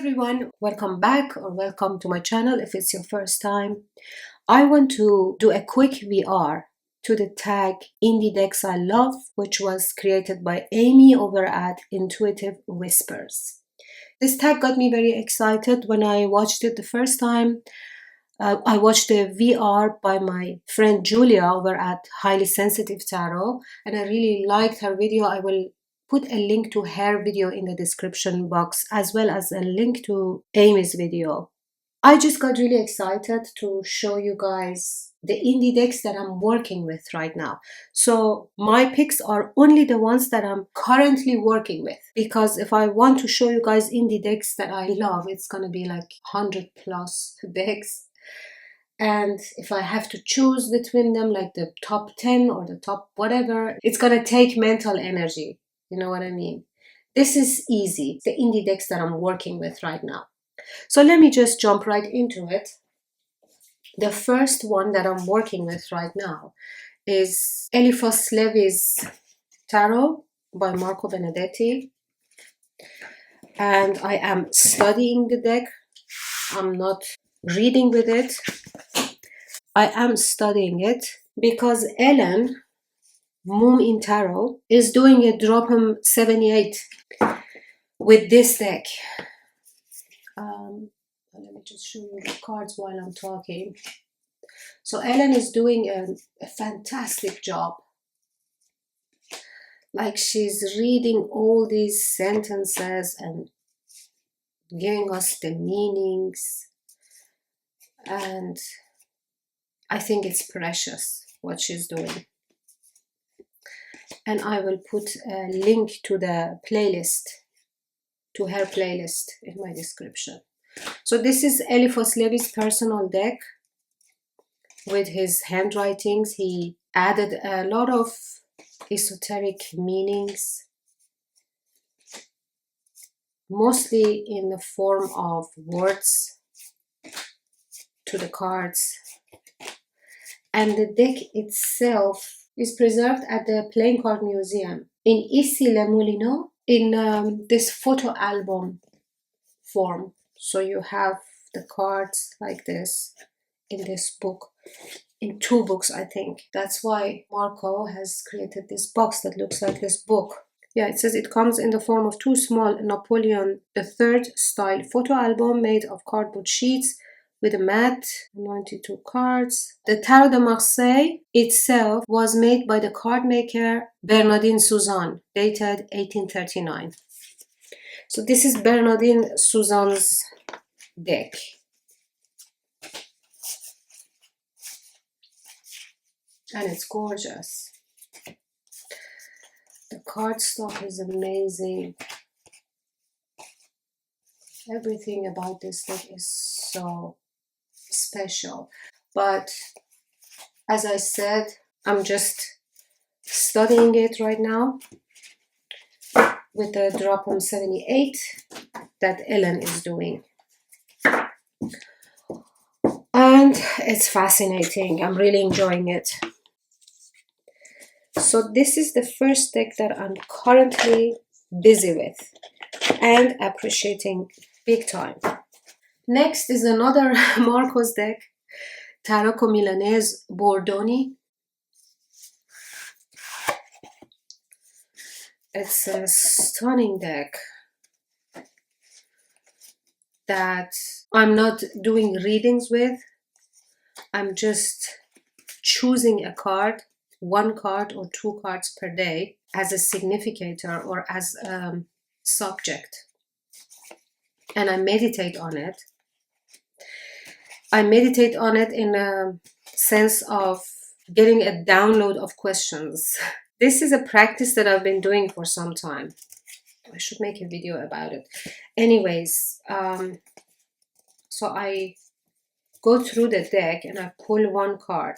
everyone, welcome back or welcome to my channel if it's your first time. I want to do a quick VR to the tag Indie Decks I Love, which was created by Amy over at Intuitive Whispers. This tag got me very excited when I watched it the first time. I watched the VR by my friend Julia over at Highly Sensitive Tarot, and I really liked her video. I will put a link to her video in the description box as well as a link to Amy's video. I just got really excited to show you guys the indie decks that I'm working with right now. So my picks are only the ones that I'm currently working with, because if I want to show you guys indie decks that I love, it's gonna be like 100 plus decks. And if I have to choose between them, like the top 10 or the top whatever, it's gonna take mental energy. You know what I mean? This is easy, the indie decks that I'm working with right now. So let me just jump right into it. The first one that I'm working with right now is Levy's Tarot by Marco Benedetti. And I am studying the deck. I'm not reading with it. I am studying it because Ellen, Mom in Tarot, is doing a Drop'em 78 with this deck. Let me just show you the cards while I'm talking. So Ellen is doing a fantastic job. Like, she's reading all these sentences and giving us the meanings. And I think it's precious what she's doing. And I will put a link to the playlist, to her playlist, in my description. So this is Levy's personal deck with his handwritings. He added a lot of esoteric meanings, mostly in the form of words to the cards. And the deck itself is preserved at the Playing Card Museum in Issy-les-Moulineaux in this photo album form. So you have the cards like this in this book, in 2 books, I think. That's why Marco has created this box that looks like this book. Yeah, it says it comes in the form of 2 small Napoleon III style photo album made of cardboard sheets with a mat, 92 cards. The Tarot de Marseille itself was made by the card maker Bernardine Suzanne, dated 1839. So this is Bernardine Suzanne's deck. And it's gorgeous. The cardstock is amazing. Everything about this deck is so special. But as I said, I'm just studying it right now with the Drop'em 78 that Ellen is doing. And it's fascinating. I'm really enjoying it. So this is the first deck that I'm currently busy with and appreciating big time. Next is another Marco's deck, Tarocco Milanese Bordoni. It's a stunning deck that I'm not doing readings with. I'm just choosing a card, 1 card or 2 cards per day as a significator or as a subject. And I meditate on it. I meditate on it in a sense of getting a download of questions. This is a practice that I've been doing for some time. I should make a video about it. Anyways, so I go through the deck and I pull 1 card.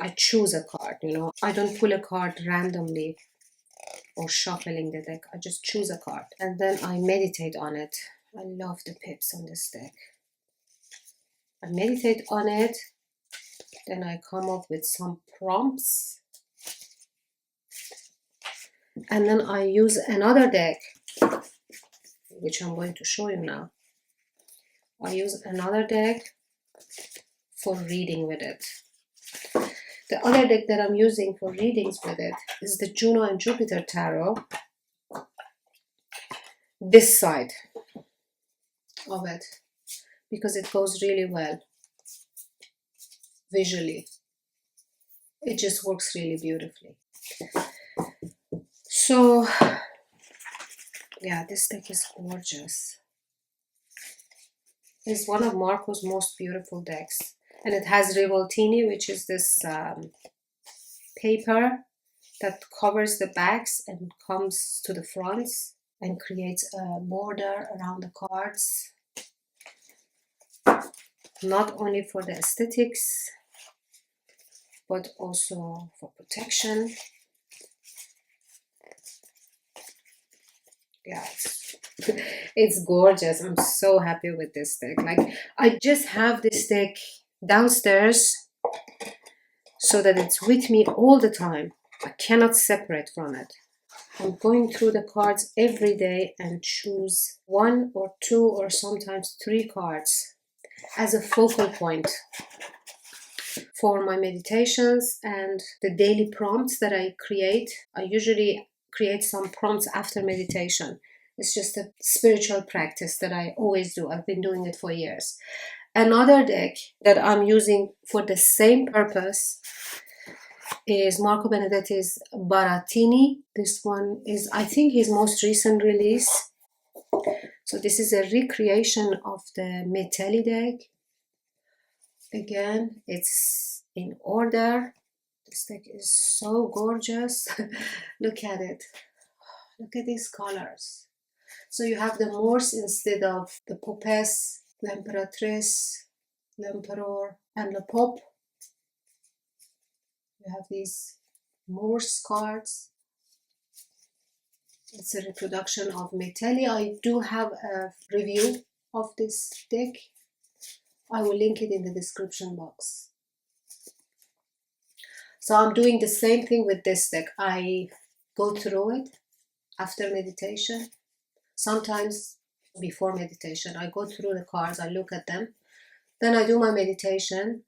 I choose a card, you know. I don't pull a card randomly or shuffling the deck. I just choose a card and then I meditate on it. I love the pips on this deck. I meditate on it, then I come up with some prompts, and then I use another deck which I'm going to show you now. I use another deck for reading with it. The other deck that I'm using for readings with it is the Juno and Jupiter Tarot. This side of it, because it goes really well visually. It just works really beautifully. So yeah, this deck is gorgeous. It's one of Marco's most beautiful decks, and it has Baratini, which is this paper that covers the backs and comes to the fronts and creates a border around the cards, not only for the aesthetics but also for protection. Yeah, it's gorgeous. I'm so happy with this deck. Like, I just have this deck downstairs so that it's with me all the time. I cannot separate from it. I'm going through the cards every day and choose 1 or 2 or sometimes 3 cards as a focal point for my meditations and the daily prompts that I create. I usually create some prompts after meditation. It's just a spiritual practice that I always do. I've been doing it for years. Another deck that I'm using for the same purpose is Marco Benedetti's Baratini. This one is, I think, his most recent release. So this is a recreation of the Metelli deck. Again, it's in order. This deck is so gorgeous. Look at it. Look at these colors. So you have the Morse instead of the Popes, l'Imperatrice, l'Emperor, and the Pope. You have these Morse cards. It's a reproduction of Metelli. I do have a review of this deck. I will link it in the description box. So I'm doing the same thing with this deck. I go through it after meditation. Sometimes before meditation, I go through the cards, I look at them. Then I do my meditation.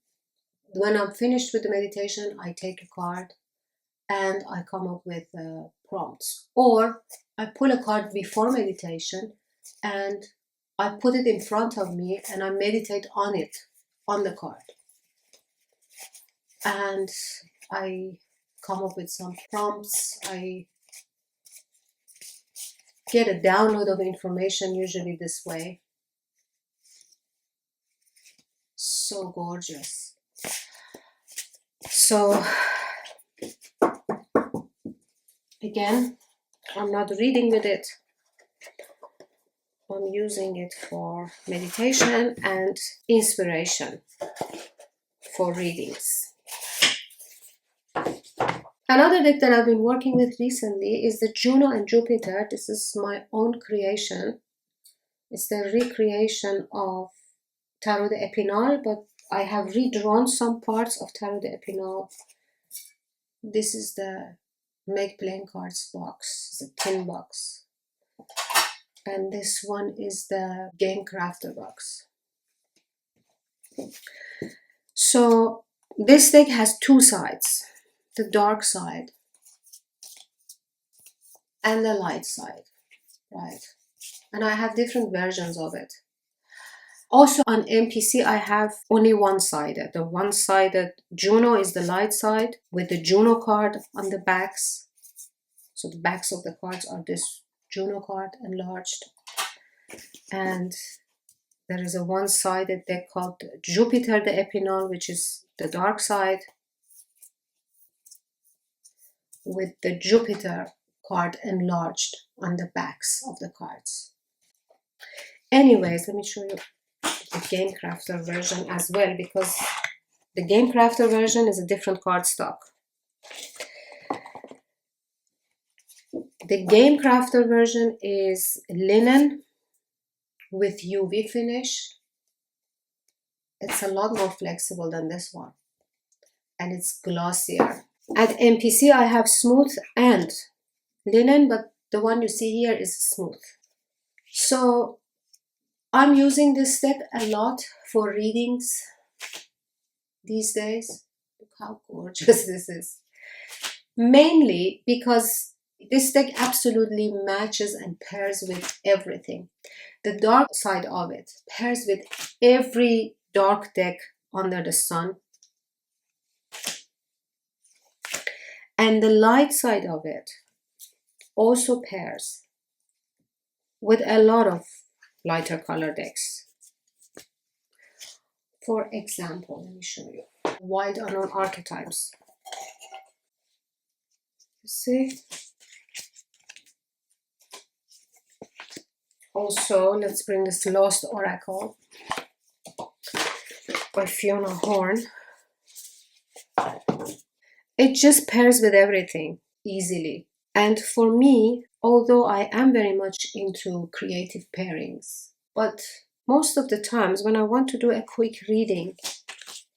When I'm finished with the meditation, I take a card and I come up with prompts. Or I pull a card before meditation and I put it in front of me and I meditate on it, on the card. And I come up with some prompts. I get a download of information usually this way. So gorgeous. So again, I'm not reading with it. I'm using it for meditation and inspiration for readings. Another deck that I've been working with recently is the Juno and Jupiter. This is my own creation. It's the recreation of Tarot de Epinal, but I have redrawn some parts of Tarot de Epinal. This is the Make Playing Cards box. It's a tin box. And this one is the Game Crafter box. So this deck has 2 sides. The dark side and the light side, right? And I have different versions of it. Also on MPC, I have only one-sided. The one-sided Juno is the light side with the Juno card on the backs. So the backs of the cards are this Juno card enlarged. And there is a one-sided deck called Jupiter de Epinal, which is the dark side, with the Jupiter card enlarged on the backs of the cards. Anyways, let me show you the Game Crafter version as well, because the Game Crafter version is a different card stock. The Game Crafter version is linen with UV finish. It's a lot more flexible than this one, and it's glossier. At MPC, I have smooth and linen, but the one you see here is smooth. So I'm using this deck a lot for readings these days. Look how gorgeous this is. Mainly because this deck absolutely matches and pairs with everything. The dark side of it pairs with every dark deck under the sun. And the light side of it also pairs with a lot of lighter color decks. For example, let me show you. Wild Unknown Archetypes. You see? Also, let's bring this Lost Oracle by Fiona Horn. It just pairs with everything easily. And for me, although I am very much into creative pairings, but most of the times when I want to do a quick reading,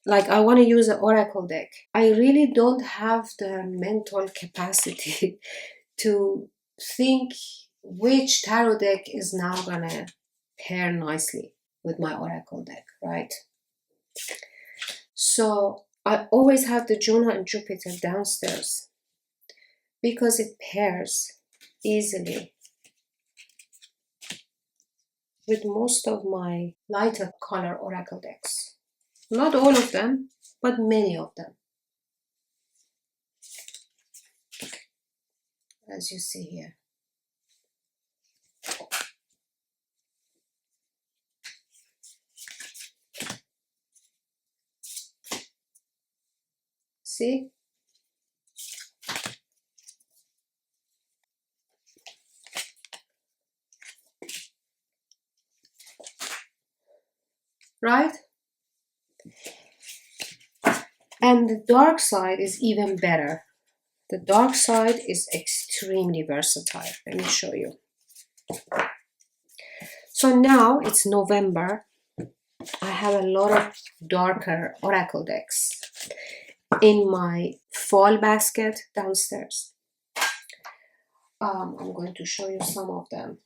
like I want to use an oracle deck, I really don't have the mental capacity to think which tarot deck is now gonna pair nicely with my oracle deck, right? So I always have the Juno and Jupiter downstairs because it pairs easily with most of my lighter color oracle decks. Not all of them, but many of them, as you see here. See? Right? And the dark side is even better. The dark side is extremely versatile. Let me show you. So now it's November. I have a lot of darker oracle decks in my fall basket downstairs. I'm going to show you some of them.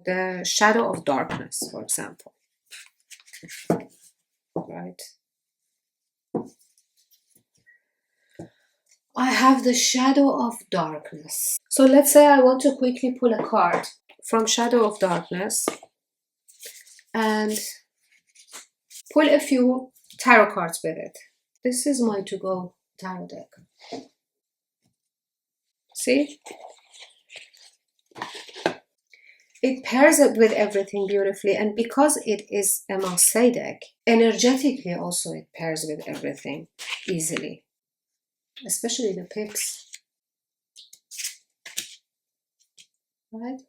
The Shadow of Darkness, for example. Right? I have the Shadow of Darkness. So let's say I want to quickly pull a card from Shadow of Darkness and pull a few tarot cards with it. This is my to-go tarot deck. See? It pairs it with everything beautifully, and because it is a Marseille deck, energetically also it pairs with everything easily, especially the pips. Right?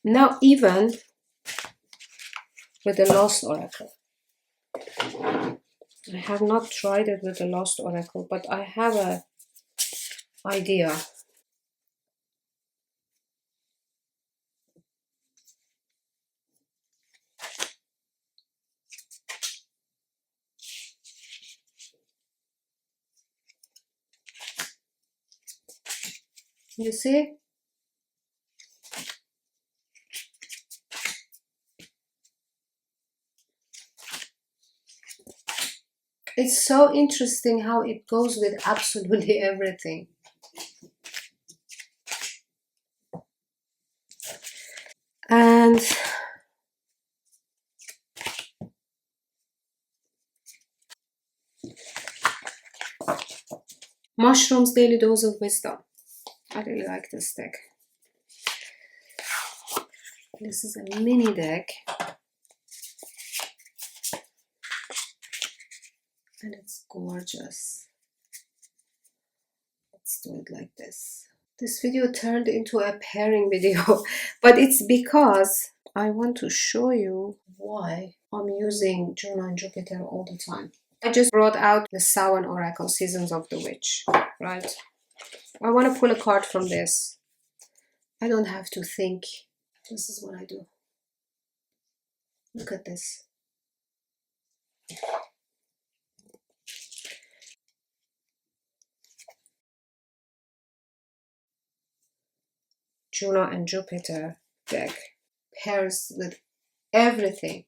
Now even with the Lost Oracle. I have not tried it with the Lost Oracle, but I have an idea. You see? It's so interesting how it goes with absolutely everything. And Mushrooms Daily Dose of Wisdom. I really like this deck. This is a mini deck. And it's gorgeous. Let's do it like this. This video turned into a pairing video, but it's because I want to show you why I'm using Juno and Jupiter all the time. I just brought out the Samhain Oracle, Seasons of the Witch, right? I want to pull a card from this. I don't have to think. This is what I do. Look at this. Juno and Jupiter deck pairs with everything,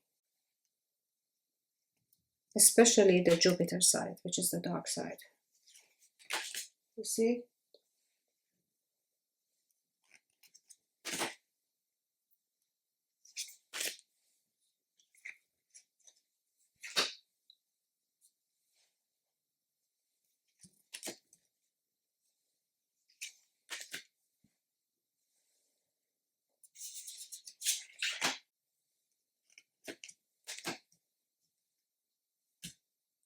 especially the Jupiter side, which is the dark side. You see?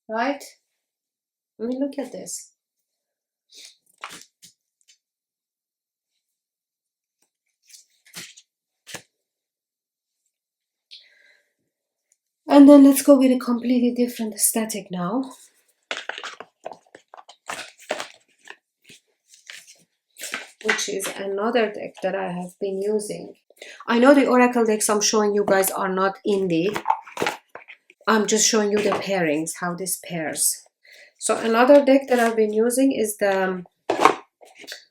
Right? I mean, look at this. And then let's go with a completely different aesthetic now. Which is another deck that I have been using. I know the oracle decks I'm showing you guys are not indie. I'm just showing you the pairings, how this pairs. So another deck that I've been using is the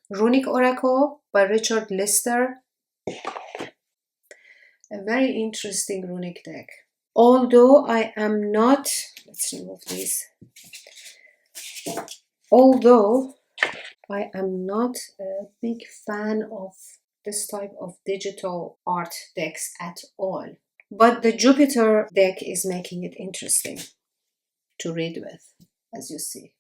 Runic Oracle by Richard Lister. A very interesting runic deck. Although I am not, let's remove these. Although I am not a big fan of this type of digital art decks at all. But the Jupiter deck is making it interesting to read with, as you see.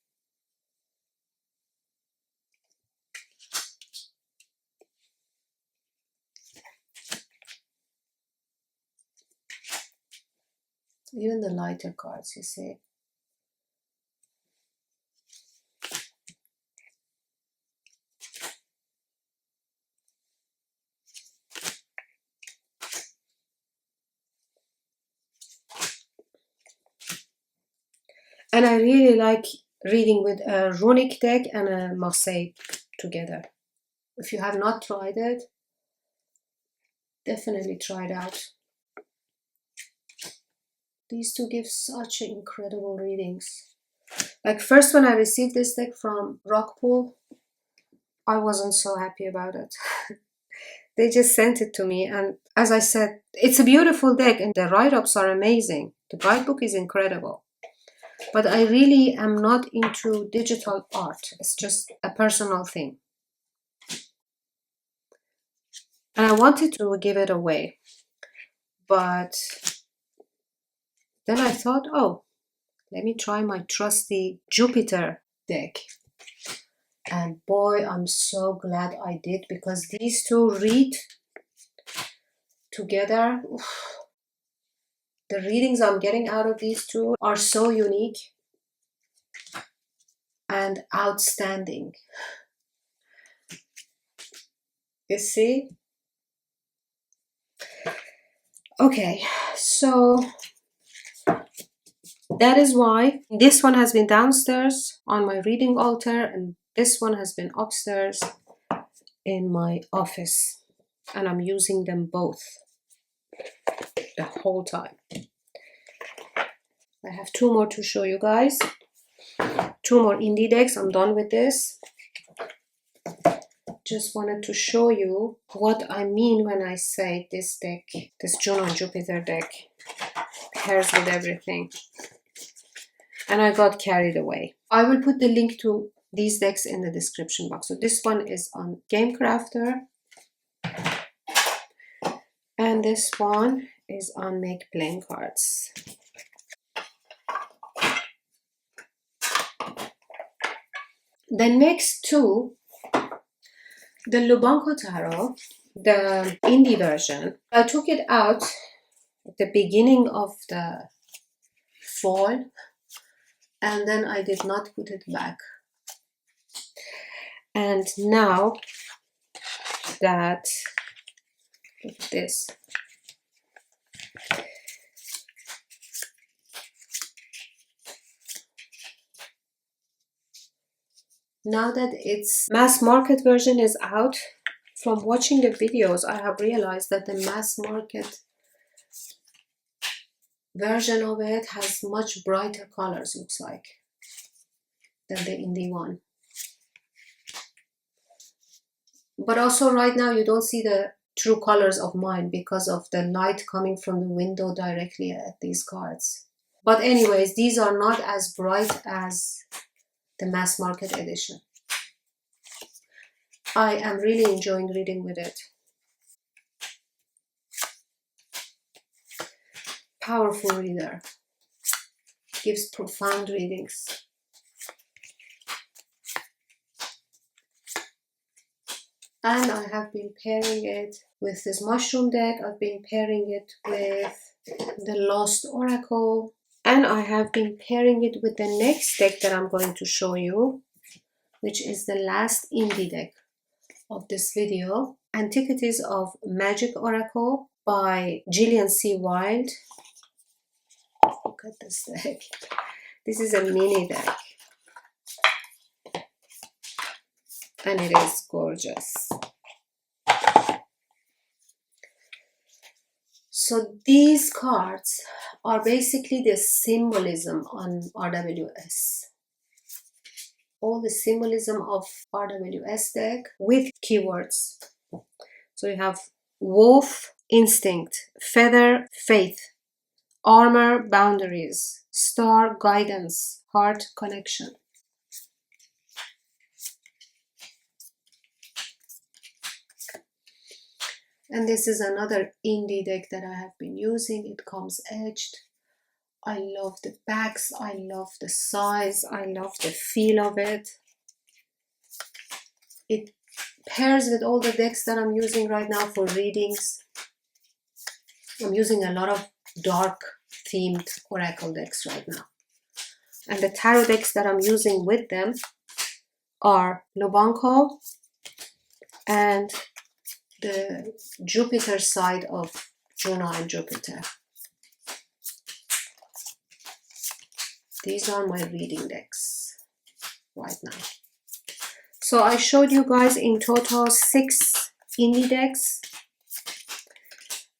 Even the lighter cards, you see. And I really like reading with a runic deck and a Marseille together. If you have not tried it, definitely try it out. These two give such incredible readings. Like first when I received this deck from Rockpool, I wasn't so happy about it. They just sent it to me, and as I said, it's a beautiful deck and the write-ups are amazing. The guidebook is incredible. But I really am not into digital art. It's just a personal thing. And I wanted to give it away. But then I thought, oh, let me try my trusty Jupiter deck. And boy, I'm so glad I did, because these two read together. Oof, the readings I'm getting out of these two are so unique and outstanding. You see? Okay, so that is why this one has been downstairs on my reading altar and this one has been upstairs in my office. And I'm using them both the whole time. I have two more to show you guys. Two more indie decks. I'm done with this. Just wanted to show you what I mean when I say this deck, this Juno and Jupiter deck, pairs with everything. And I got carried away. I will put the link to these decks in the description box. So this one is on Game Crafter. And this one is on Make Playing Cards. The next two, the Lubanko Tarot, the indie version, I took it out at the beginning of the fall and then I did not put it back. And now that, look at this. Now that its mass market version is out, from watching the videos, I have realized that the mass market version of it has much brighter colors, looks like, than the indie one. But also right now you don't see the true colors of mine because of the light coming from the window directly at these cards. But anyways, these are not as bright as the mass market edition. I am really enjoying reading with it. Powerful reader. Gives profound readings. And I have been pairing it with this mushroom deck. I've been pairing it with the Lost Oracle. And I have been pairing it with the next deck that I'm going to show you, which is the last indie deck of this video. Antiquities of Magic Oracle by Gillian C. Wilde. Look at this deck. This is a mini deck. And it is gorgeous. So these cards are basically the symbolism on RWS. All the symbolism of RWS deck with keywords. So you have wolf, instinct, feather, faith, armor, boundaries, star, guidance, heart, connection. And this is another indie deck that I have been using. It comes edged. I love the backs, I love the size, I love the feel of it. It pairs with all the decks that I'm using right now for readings. I'm using a lot of dark themed oracle decks right now. And the tarot decks that I'm using with them are Lubanko and the Jupiter side of Juno and Jupiter. These are my reading decks right now. So I showed you guys in total 6 indie decks.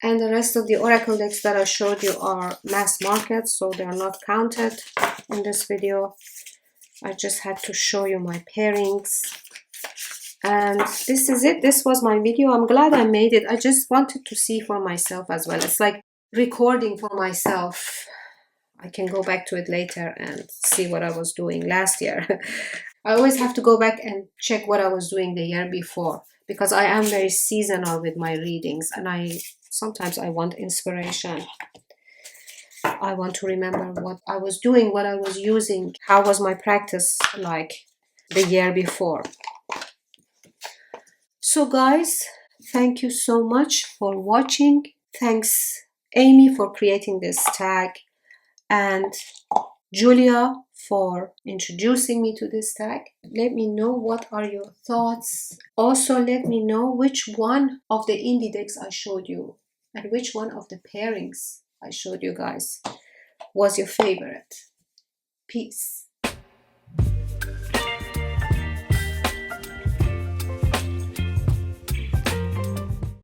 And the rest of the oracle decks that I showed you are mass market, so they are not counted in this video. I just had to show you my pairings. And this is it. This was my video. I'm glad I made it. I just wanted to see for myself as well. It's like recording for myself. I can go back to it later and see what I was doing last year. I always have to go back and check what I was doing the year before, because I am very seasonal with my readings, and sometimes I want inspiration. I want to remember what I was doing, what I was using, how was my practice like the year before. So guys, thank you so much for watching. Thanks Amy for creating this tag, and Julia for introducing me to this tag. Let me know what are your thoughts. Also let me know which one of the indie decks I showed you and which one of the pairings I showed you guys was your favorite. Peace.